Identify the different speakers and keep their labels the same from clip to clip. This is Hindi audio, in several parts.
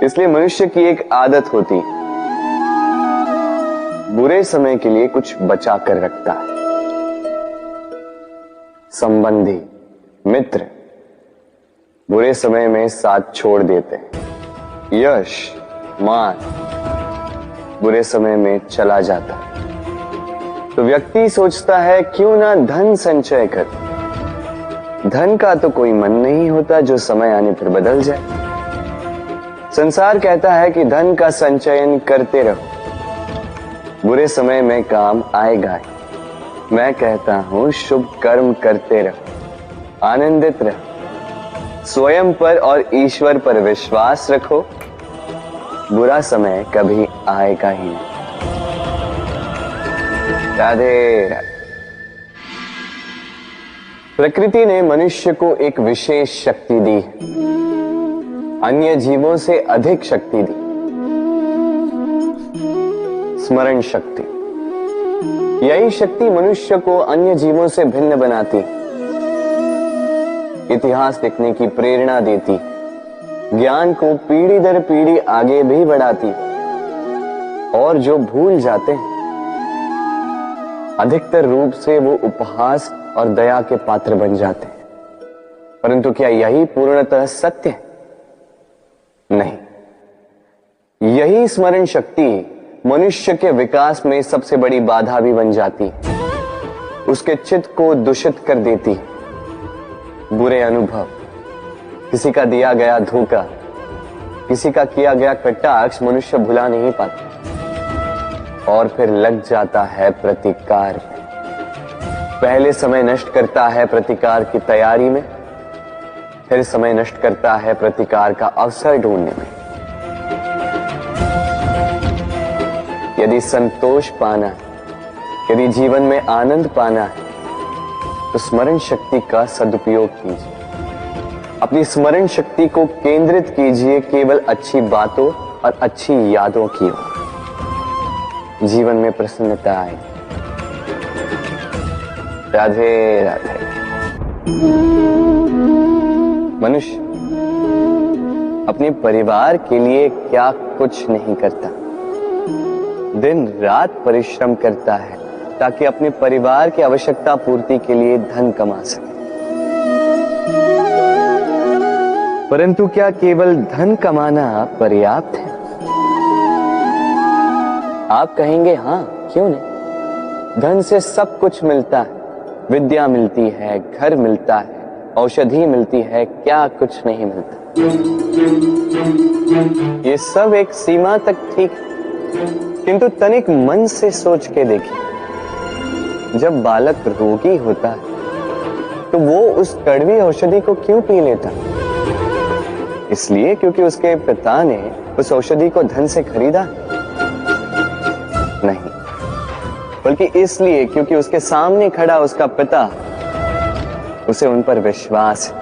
Speaker 1: इसलिए मनुष्य की एक आदत होती, बुरे समय के लिए कुछ बचा कर रखता है। संबंधी, मित्र बुरे समय में साथ छोड़ देते हैं। यश, मान बुरे समय में चला जाता है। तो व्यक्ति सोचता है क्यों ना धन संचय कर। धन का तो कोई मन नहीं होता जो समय आने पर बदल जाए। संसार कहता है कि धन का संचयन करते रहो, बुरे समय में काम आएगा। मैं कहता हूं शुभ कर्म करते रहो, आनंदित रहो, स्वयं पर और ईश्वर पर विश्वास रखो, बुरा समय कभी आएगा ही नहीं। राधे राधे। प्रकृति ने मनुष्य को एक विशेष शक्ति दी है, अन्य जीवों से अधिक शक्ति दी, स्मरण शक्ति। यही शक्ति मनुष्य को अन्य जीवों से भिन्न बनाती, इतिहास लिखने की प्रेरणा देती, ज्ञान को पीढ़ी दर पीढ़ी आगे भी बढ़ाती। और जो भूल जाते हैं अधिकतर रूप से वो उपहास और दया के पात्र बन जाते हैं। परंतु क्या यही पूर्णतः सत्य है? नहीं। यही स्मरण शक्ति मनुष्य के विकास में सबसे बड़ी बाधा भी बन जाती, उसके चित्त को दूषित कर देती। बुरे अनुभव, किसी का दिया गया धोखा, किसी का किया गया कटाक्ष मनुष्य भुला नहीं पाता और फिर लग जाता है प्रतिकार में। पहले समय नष्ट करता है प्रतिकार की तैयारी में, फिर समय नष्ट करता है प्रतिकार का अवसर ढूंढने में। यदि संतोष पाना है, यदि जीवन में आनंद पाना है, तो स्मरण शक्ति का सदुपयोग कीजिए। अपनी स्मरण शक्ति को केंद्रित कीजिए केवल अच्छी बातों और अच्छी यादों की ओर। जीवन में प्रसन्नता आए। राधे राधे। मनुष्य अपने परिवार के लिए क्या कुछ नहीं करता, दिन रात परिश्रम करता है ताकि अपने परिवार की आवश्यकता पूर्ति के लिए धन कमा सके। परंतु क्या केवल धन कमाना पर्याप्त है? आप कहेंगे हाँ, क्यों नहीं। धन से सब कुछ मिलता है, विद्या मिलती है, घर मिलता है, औषधि मिलती है, क्या कुछ नहीं मिलता। ये सब एक सीमा तक ठीक, किंतु तनिक मन से सोच के देखिए, जब बालक रोगी होता है तो वो उस कड़वी औषधि को क्यों पी लेता? इसलिए क्योंकि उसके पिता ने उस औषधि को धन से खरीदा? नहीं, बल्कि इसलिए क्योंकि उसके सामने खड़ा उसका पिता, उसे उन पर विश्वास है।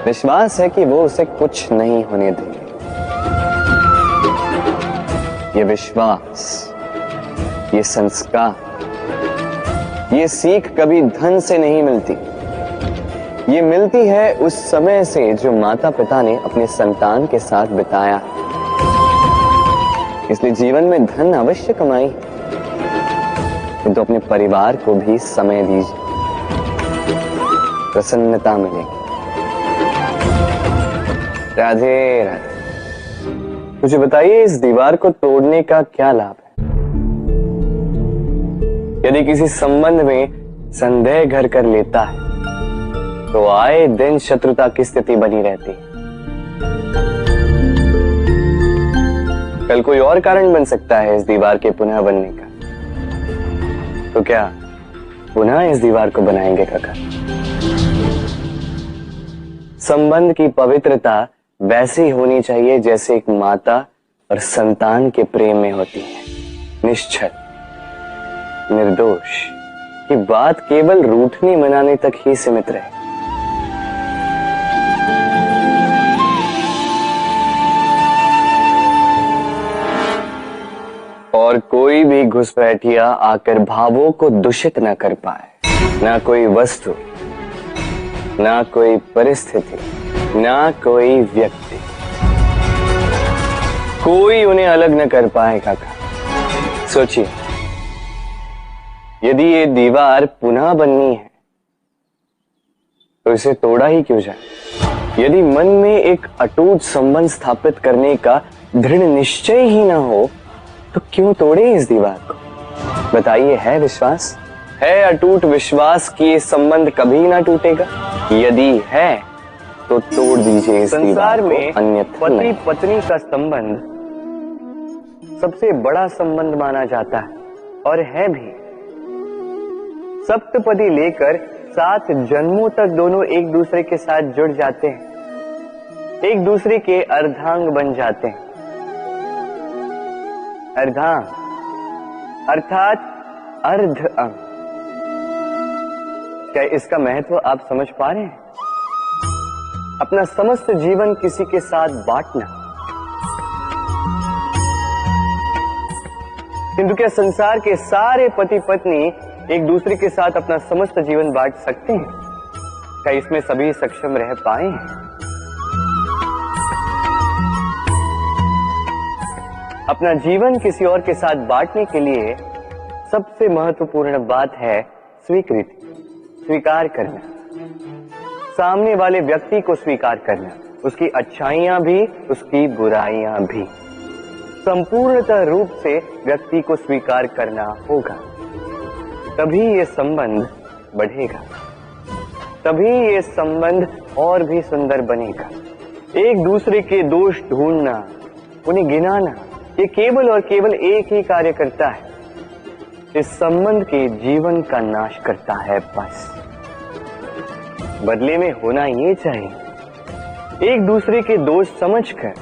Speaker 1: विश्वास है कि वो उसे कुछ नहीं होने देंगे। ये विश्वास, ये संस्कार, ये सीख कभी धन से नहीं मिलती। ये मिलती है उस समय से जो माता पिता ने अपने संतान के साथ बिताया। इसलिए जीवन में धन अवश्य कमाई, किंतु अपने परिवार को भी समय दीजिए, प्रसन्नता मिलेगी। राधे राधे। मुझे बताइए, इस दीवार को तोड़ने का क्या लाभ है? यदि किसी संबंध में संदेह घर कर लेता है तो आए दिन शत्रुता की स्थिति बनी रहती। कल कोई और कारण बन सकता है इस दीवार के पुनः बनने का। तो क्या पुनः इस दीवार को बनाएंगे काका? संबंध की पवित्रता वैसी होनी चाहिए जैसे एक माता और संतान के प्रेम में होती है, निश्चल, निर्दोष, कि बात केवल रूठने मनाने तक ही सीमित रहे। और कोई भी घुसपैठिया आकर भावों को दूषित न कर पाए, ना कोई वस्तु, ना कोई परिस्थिति, ना कोई व्यक्ति। कोई उन्हें अलग न कर पाए काका। सोचिए, यदि ये दीवार पुनः बननी है तो इसे तोड़ा ही क्यों जाए। यदि मन में एक अटूट संबंध स्थापित करने का दृढ़ निश्चय ही ना हो तो क्यों तोड़े इस दीवार को। बताइए, है विश्वास, है अटूट विश्वास कि ये संबंध कभी ना टूटेगा। यदि है तो तोड़ दीजिए इस संसार में। अन्यथा पति पत्नी का संबंध सबसे बड़ा संबंध माना जाता है और है भी। सप्तपदी लेकर 7 जन्मों तक दोनों एक दूसरे के साथ जुड़ जाते हैं, एक दूसरे के अर्धांग बन जाते हैं। अर्धांग अर्थात अर्ध अंग। क्या इसका महत्व आप समझ पा रहे हैं। अपना समस्त जीवन किसी के साथ बांटना। किंतु क्या संसार के सारे पति पत्नी एक दूसरे के साथ अपना समस्त जीवन बांट सकते हैं। क्या इसमें सभी सक्षम रह पाए हैं। अपना जीवन किसी और के साथ बांटने के लिए सबसे महत्वपूर्ण बात है स्वीकृति, स्वीकार करना। सामने वाले व्यक्ति को स्वीकार करना, उसकी अच्छाइयां भी उसकी बुराइयां भी। संपूर्णतः रूप से व्यक्ति को स्वीकार करना होगा, तभी ये संबंध बढ़ेगा, तभी ये संबंध और भी सुंदर बनेगा। एक दूसरे के दोष ढूंढना, उन्हें गिनाना, ये केवल और केवल एक ही कार्य करता है, इस संबंध के जीवन का नाश करता है। बस बदले में होना ये चाहिए, एक दूसरे के दोष समझकर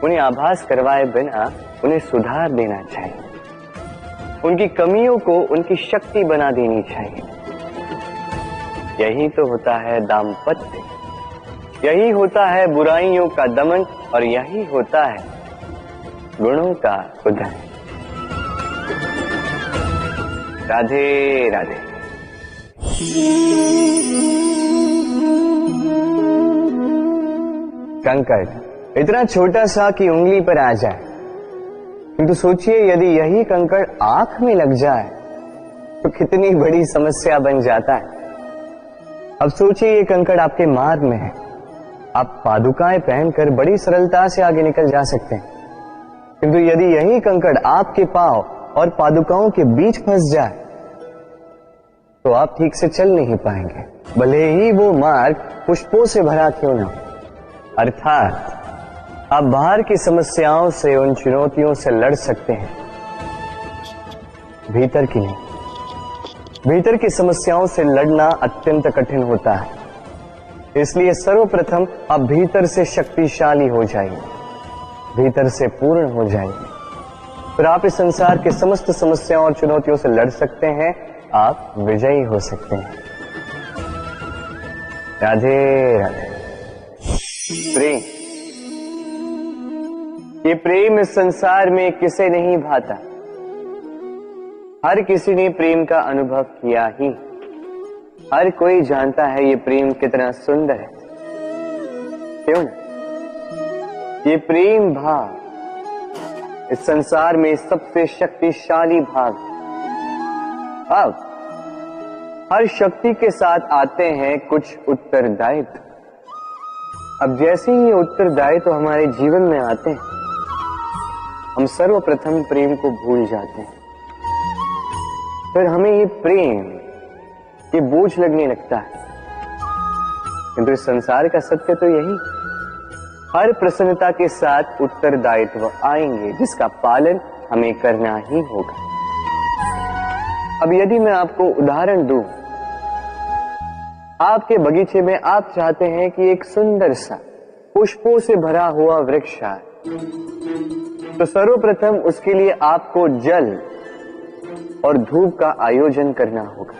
Speaker 1: उन्हें आभास करवाए बिना उन्हें सुधार देना चाहिए। उनकी कमियों को उनकी शक्ति बना देनी चाहिए। यही तो होता है दाम्पत्य, यही होता है बुराइयों का दमन और यही होता है गुणों का उदय। राधे राधे। कंकड़ इतना छोटा सा कि उंगली पर आ जाए, किंतु सोचिए यदि यही कंकड़ आंख में लग जाए तो कितनी बड़ी समस्या बन जाता है। अब सोचिए ये कंकड़ आपके मार्ग में है, आप पादुकाएं पहनकर बड़ी सरलता से आगे निकल जा सकते हैं, किंतु यदि यही कंकड़ आपके पांव और पादुकाओं के बीच फंस जाए तो आप ठीक से चल नहीं पाएंगे, भले ही वो मार्ग पुष्पों से भरा क्यों ना। अर्थात आप बाहर की समस्याओं से, उन चुनौतियों से लड़ सकते हैं, भीतर की नहीं। भीतर की समस्याओं से लड़ना अत्यंत कठिन होता है। इसलिए सर्वप्रथम आप भीतर से शक्तिशाली हो जाइए, भीतर से पूर्ण हो जाइए, फिर आप इस संसार के समस्त समस्याओं और चुनौतियों से लड़ सकते हैं, आप विजयी हो सकते हैं। राधे राधे। प्रेम, ये प्रेम इस संसार में किसे नहीं भाता। हर किसी ने प्रेम का अनुभव किया ही। हर कोई जानता है ये प्रेम कितना सुंदर है, क्यों ना। ये प्रेम भाव इस संसार में सबसे शक्तिशाली भाव। अब हर शक्ति के साथ आते हैं कुछ उत्तरदायित्व। अब जैसे ही ये उत्तरदायित्व हमारे जीवन में आते हैं, हम सर्वप्रथम प्रेम को भूल जाते हैं। फिर हमें ये प्रेम, ये बोझ लगने लगता है। किंतु इस संसार का सत्य तो यही, हर प्रसन्नता के साथ उत्तरदायित्व आएंगे जिसका पालन हमें करना ही होगा। अब यदि मैं आपको उदाहरण दूं, आपके बगीचे में आप चाहते हैं कि एक सुंदर सा पुष्पों से भरा हुआ वृक्ष आए, तो सर्वप्रथम उसके लिए आपको जल और धूप का आयोजन करना होगा।